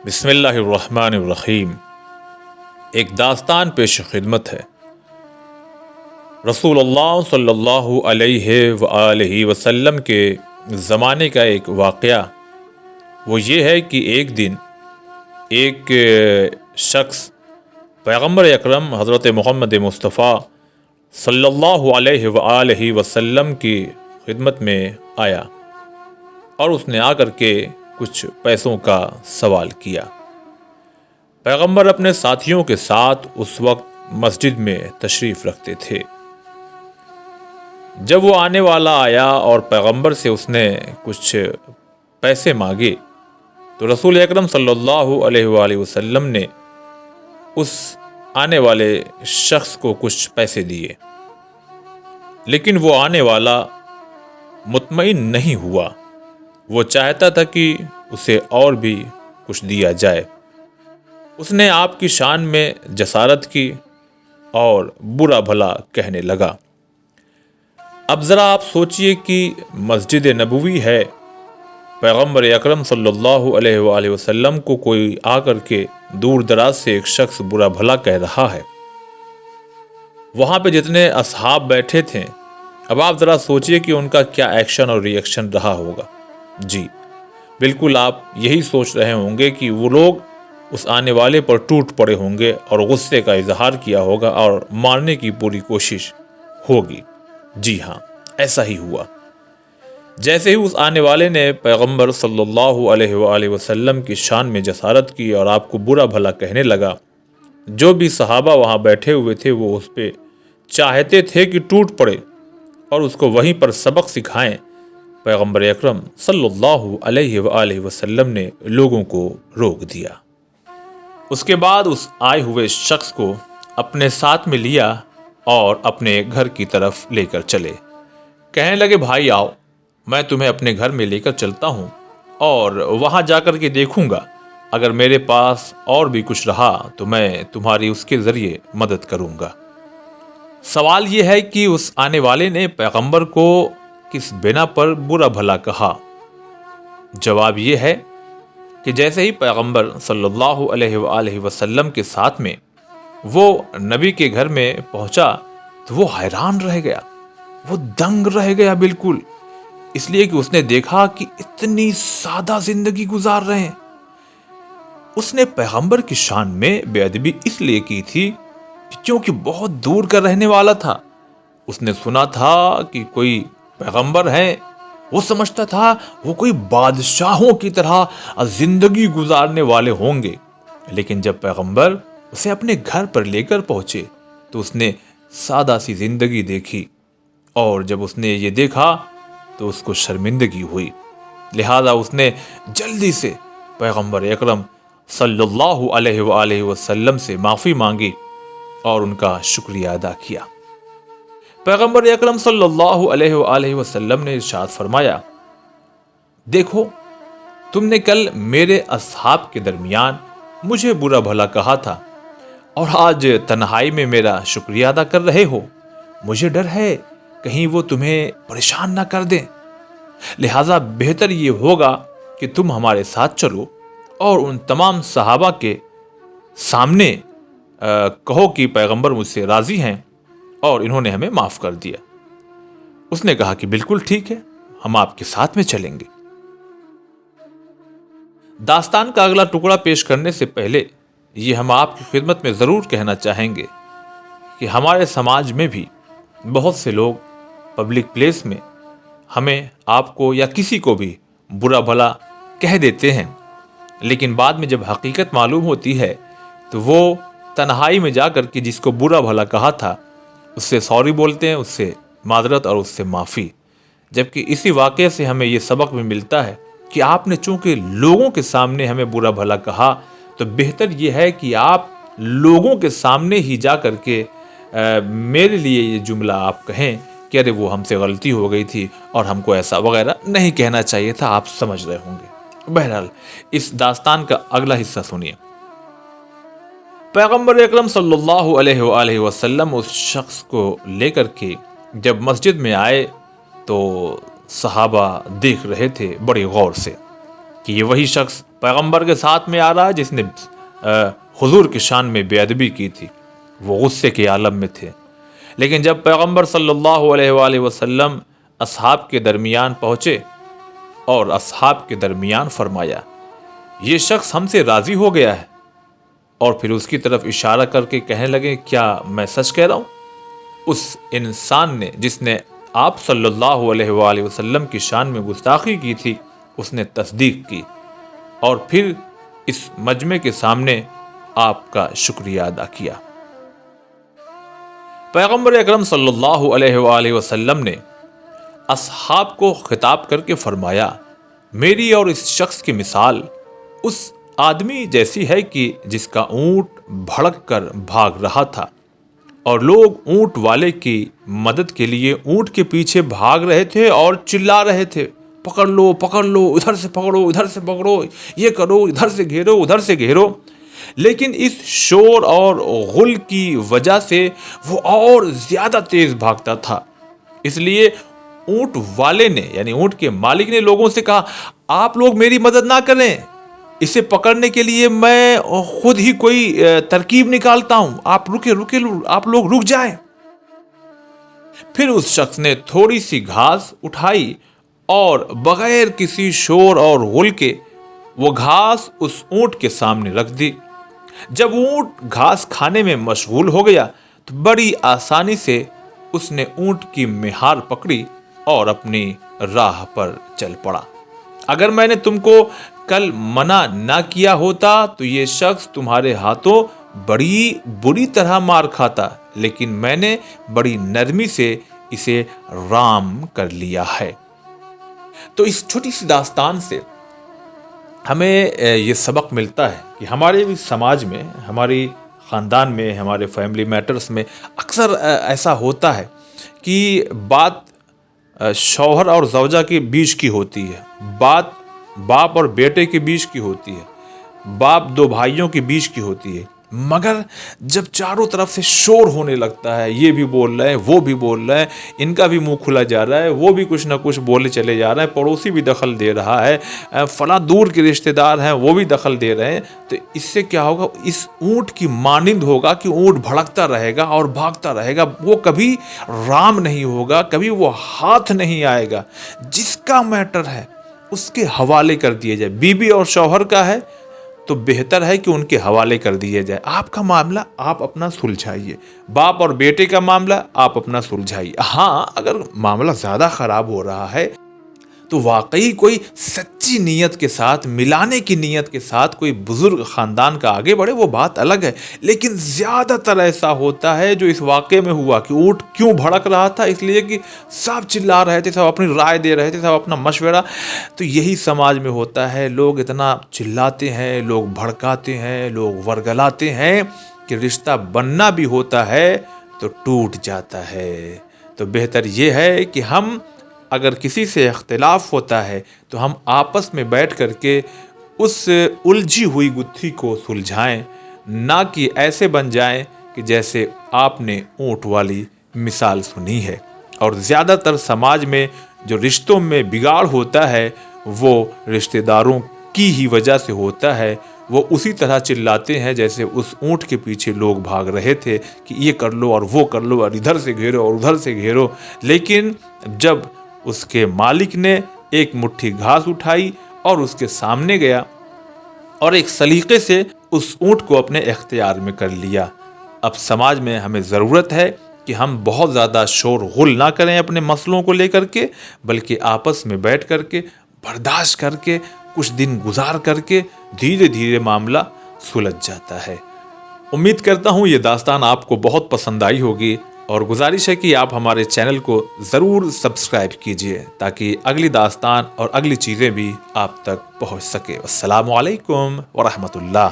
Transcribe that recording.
بسم اللہ الرحمن الرحیم۔ ایک داستان پیش خدمت ہے۔ رسول اللہ صلی اللہ علیہ وآلہ وسلم کے زمانے کا ایک واقعہ وہ یہ ہے کہ ایک دن ایک شخص پیغمبر اکرم حضرت محمد مصطفیٰ صلی اللہ علیہ وآلہ وسلم کی خدمت میں آیا اور اس نے آ کر کے کچھ پیسوں کا سوال کیا۔ پیغمبر اپنے ساتھیوں کے ساتھ اس وقت مسجد میں تشریف رکھتے تھے۔ جب وہ آنے والا آیا اور پیغمبر سے اس نے کچھ پیسے مانگے تو رسول اکرم صلی اللہ علیہ وآلہ وسلم نے اس آنے والے شخص کو کچھ پیسے دیے، لیکن وہ آنے والا مطمئن نہیں ہوا۔ وہ چاہتا تھا کہ اسے اور بھی کچھ دیا جائے۔ اس نے آپ کی شان میں جسارت کی اور برا بھلا کہنے لگا۔ اب ذرا آپ سوچئے کہ مسجد نبوی ہے، پیغمبر اکرم صلی اللہ علیہ وآلہ وسلم کو کوئی آ کر کے دور دراز سے ایک شخص برا بھلا کہہ رہا ہے۔ وہاں پہ جتنے اصحاب بیٹھے تھے، اب آپ ذرا سوچئے کہ ان کا کیا ایکشن اور ری ایکشن رہا ہوگا۔ جی بالکل، آپ یہی سوچ رہے ہوں گے کہ وہ لوگ اس آنے والے پر ٹوٹ پڑے ہوں گے اور غصے کا اظہار کیا ہوگا اور مارنے کی پوری کوشش ہوگی۔ جی ہاں، ایسا ہی ہوا۔ جیسے ہی اس آنے والے نے پیغمبر صلی اللہ علیہ وآلہ وسلم کی شان میں جسارت کی اور آپ کو برا بھلا کہنے لگا، جو بھی صحابہ وہاں بیٹھے ہوئے تھے وہ اس پہ چاہتے تھے کہ ٹوٹ پڑے اور اس کو وہیں پر سبق سکھائیں۔ پیغمبر اکرم صلی اللہ علیہ وآلہ وسلم نے لوگوں کو روک دیا۔ اس کے بعد اس آئے ہوئے شخص کو اپنے ساتھ میں لیا اور اپنے گھر کی طرف لے کر چلے۔ کہنے لگے، بھائی آؤ، میں تمہیں اپنے گھر میں لے کر چلتا ہوں اور وہاں جا کر کے دیکھوں گا، اگر میرے پاس اور بھی کچھ رہا تو میں تمہاری اس کے ذریعے مدد کروں گا۔ سوال یہ ہے کہ اس آنے والے نے پیغمبر کو کس بنا پر برا بھلا کہا؟ جواب یہ ہے کہ جیسے ہی پیغمبر صلی اللہ علیہ وآلہ وسلم کے ساتھ میں وہ نبی کے گھر میں پہنچا تو وہ حیران رہ گیا، وہ دنگ رہ گیا بالکل، اس لیے کہ اس نے دیکھا کہ اتنی سادہ زندگی گزار رہے ہیں۔ اس نے پیغمبر کی شان میں بے ادبی اس لیے کی تھی کیونکہ بہت دور کا رہنے والا تھا۔ اس نے سنا تھا کہ کوئی پیغمبر ہیں، وہ سمجھتا تھا وہ کوئی بادشاہوں کی طرح زندگی گزارنے والے ہوں گے، لیکن جب پیغمبر اسے اپنے گھر پر لے کر پہنچے تو اس نے سادہ سی زندگی دیکھی، اور جب اس نے یہ دیکھا تو اس کو شرمندگی ہوئی، لہذا اس نے جلدی سے پیغمبر اکرم صلی اللہ علیہ وآلہ وسلم سے معافی مانگی اور ان کا شکریہ ادا کیا۔ پیغمبر اکرم صلی اللہ علیہ وآلہ وسلم نے ارشاد فرمایا، دیکھو، تم نے کل میرے اصحاب کے درمیان مجھے برا بھلا کہا تھا اور آج تنہائی میں میرا شکریہ ادا کر رہے ہو۔ مجھے ڈر ہے کہیں وہ تمہیں پریشان نہ کر دیں، لہٰذا بہتر یہ ہوگا کہ تم ہمارے ساتھ چلو اور ان تمام صحابہ کے سامنے کہو کہ پیغمبر مجھ سے راضی ہیں اور انہوں نے ہمیں معاف کر دیا۔ اس نے کہا کہ بالکل ٹھیک ہے، ہم آپ کے ساتھ میں چلیں گے۔ داستان کا اگلا ٹکڑا پیش کرنے سے پہلے یہ ہم آپ کی خدمت میں ضرور کہنا چاہیں گے کہ ہمارے سماج میں بھی بہت سے لوگ پبلک پلیس میں ہمیں، آپ کو یا کسی کو بھی برا بھلا کہہ دیتے ہیں، لیکن بعد میں جب حقیقت معلوم ہوتی ہے تو وہ تنہائی میں جا کر کے جس کو برا بھلا کہا تھا اس سے سوری بولتے ہیں، اس سے معذرت اور اس سے معافی۔ جبکہ اسی واقعے سے ہمیں یہ سبق بھی ملتا ہے کہ آپ نے چونکہ لوگوں کے سامنے ہمیں برا بھلا کہا تو بہتر یہ ہے کہ آپ لوگوں کے سامنے ہی جا کر کے میرے لیے یہ جملہ آپ کہیں کہ ارے وہ ہم سے غلطی ہو گئی تھی اور ہم کو ایسا وغیرہ نہیں کہنا چاہیے تھا۔ آپ سمجھ رہے ہوں گے۔ بہرحال اس داستان کا اگلا حصہ سنیے۔ پیغمبر اکرم صلی اللہ علیہ وآلہ وسلم اس شخص کو لے کر کے جب مسجد میں آئے تو صحابہ دیکھ رہے تھے بڑے غور سے کہ یہ وہی شخص پیغمبر کے ساتھ میں آ رہا ہے جس نے حضور کی شان میں بے ادبی کی تھی، وہ غصے کے عالم میں تھے۔ لیکن جب پیغمبر صلی اللہ علیہ وآلہ وسلم اصحاب کے درمیان پہنچے اور اصحاب کے درمیان فرمایا، یہ شخص ہم سے راضی ہو گیا ہے، اور پھر اس کی طرف اشارہ کر کے کہنے لگے، کیا میں سچ کہہ رہا ہوں؟ اس انسان نے جس نے آپ صلی اللہ علیہ وآلہ وسلم کی شان میں گستاخی کی تھی، اس نے تصدیق کی اور پھر اس مجمع کے سامنے آپ کا شکریہ ادا کیا۔ پیغمبر اکرم صلی اللہ علیہ وآلہ وسلم نے اصحاب کو خطاب کر کے فرمایا، میری اور اس شخص کی مثال اس آدمی جیسی ہے کہ جس کا اونٹ بھڑک کر بھاگ رہا تھا اور لوگ اونٹ والے کی مدد کے لیے اونٹ کے پیچھے بھاگ رہے تھے اور چلا رہے تھے، پکڑ لو پکڑ لو، ادھر سے پکڑو ادھر سے پکڑو، یہ کرو، ادھر سے گھیرو ادھر سے گھیرو۔ لیکن اس شور اور غل کی وجہ سے وہ اور زیادہ تیز بھاگتا تھا، اس لیے اونٹ والے نے یعنی اونٹ کے مالک نے لوگوں سے کہا، آپ لوگ میری مدد نہ کریں، اسے پکڑنے کے لیے میں خود ہی کوئی ترکیب نکالتا ہوں، آپ آپ لوگ رک جائیں۔ پھر اس شخص نے تھوڑی سی گھاس اٹھائی اور بغیر کسی شور اور غل کے وہ گھاس اس اونٹ کے سامنے رکھ دی۔ جب اونٹ گھاس کھانے میں مشغول ہو گیا تو بڑی آسانی سے اس نے اونٹ کی مہار پکڑی اور اپنی راہ پر چل پڑا۔ اگر میں نے تم کو کل منع نہ کیا ہوتا تو یہ شخص تمہارے ہاتھوں بڑی بری طرح مار کھاتا، لیکن میں نے بڑی نرمی سے اسے رام کر لیا ہے۔ تو اس چھوٹی سی داستان سے ہمیں یہ سبق ملتا ہے کہ ہمارے بھی سماج میں، ہماری خاندان میں، ہمارے فیملی میٹرز میں اکثر ایسا ہوتا ہے کہ بات شوہر اور زوجہ کے بیچ کی ہوتی ہے، بات باپ اور بیٹے کے بیچ کی ہوتی ہے، باپ دو بھائیوں کے بیچ کی ہوتی ہے، مگر جب چاروں طرف سے شور ہونے لگتا ہے، یہ بھی بول رہے ہیں وہ بھی بول رہے ہیں، ان کا بھی منہ کھلا جا رہا ہے، وہ بھی کچھ نہ کچھ بولے چلے جا رہے ہیں، پڑوسی بھی دخل دے رہا ہے، فلاں دور کے رشتہ دار ہیں وہ بھی دخل دے رہے ہیں، تو اس سے کیا ہوگا؟ اس اونٹ کی مانند ہوگا کہ اونٹ بھڑکتا رہے گا اور بھاگتا رہے گا، وہ کبھی رام نہیں ہوگا، کبھی وہ ہاتھ نہیں آئے گا۔ جس کا میٹر ہے اس کے حوالے کر دیے جائے، بیوی اور شوہر کا ہے تو بہتر ہے کہ ان کے حوالے کر دیے جائے۔ آپ کا معاملہ آپ اپنا سلجھائیے، باپ اور بیٹے کا معاملہ آپ اپنا سلجھائیے۔ ہاں، اگر معاملہ زیادہ خراب ہو رہا ہے تو واقعی کوئی سچی نیت کے ساتھ، ملانے کی نیت کے ساتھ کوئی بزرگ خاندان کا آگے بڑھے، وہ بات الگ ہے، لیکن زیادہ تر ایسا ہوتا ہے جو اس واقعے میں ہوا کہ اونٹ کیوں بھڑک رہا تھا؟ اس لیے کہ سب چلا رہے تھے، سب اپنی رائے دے رہے تھے، سب اپنا مشورہ۔ تو یہی سماج میں ہوتا ہے، لوگ اتنا چلاتے ہیں، لوگ بھڑکاتے ہیں، لوگ ورگلاتے ہیں کہ رشتہ بننا بھی ہوتا ہے تو ٹوٹ جاتا ہے۔ تو بہتر یہ ہے کہ ہم اگر کسی سے اختلاف ہوتا ہے تو ہم آپس میں بیٹھ کر کے اس الجھی ہوئی گتھی کو سلجھائیں، نہ کہ ایسے بن جائیں کہ جیسے آپ نے اونٹ والی مثال سنی ہے۔ اور زیادہ تر سماج میں جو رشتوں میں بگاڑ ہوتا ہے وہ رشتہ داروں کی ہی وجہ سے ہوتا ہے۔ وہ اسی طرح چلاتے ہیں جیسے اس اونٹ کے پیچھے لوگ بھاگ رہے تھے کہ یہ کر لو اور وہ کر لو اور ادھر سے گھیرو اور ادھر سے گھیرو، لیکن جب اس کے مالک نے ایک مٹھی گھاس اٹھائی اور اس کے سامنے گیا اور ایک سلیقے سے اس اونٹ کو اپنے اختیار میں کر لیا۔ اب سماج میں ہمیں ضرورت ہے کہ ہم بہت زیادہ شور غل نہ کریں اپنے مسئلوں کو لے کر کے، بلکہ آپس میں بیٹھ کر کے برداشت کر کے کچھ دن گزار کر کے دھیرے دھیرے معاملہ سلجھ جاتا ہے۔ امید کرتا ہوں یہ داستان آپ کو بہت پسند آئی ہوگی، اور گزارش ہے کہ آپ ہمارے چینل کو ضرور سبسکرائب کیجئے تاکہ اگلی داستان اور اگلی چیزیں بھی آپ تک پہنچ سکے۔ السلام علیکم ورحمۃ اللہ۔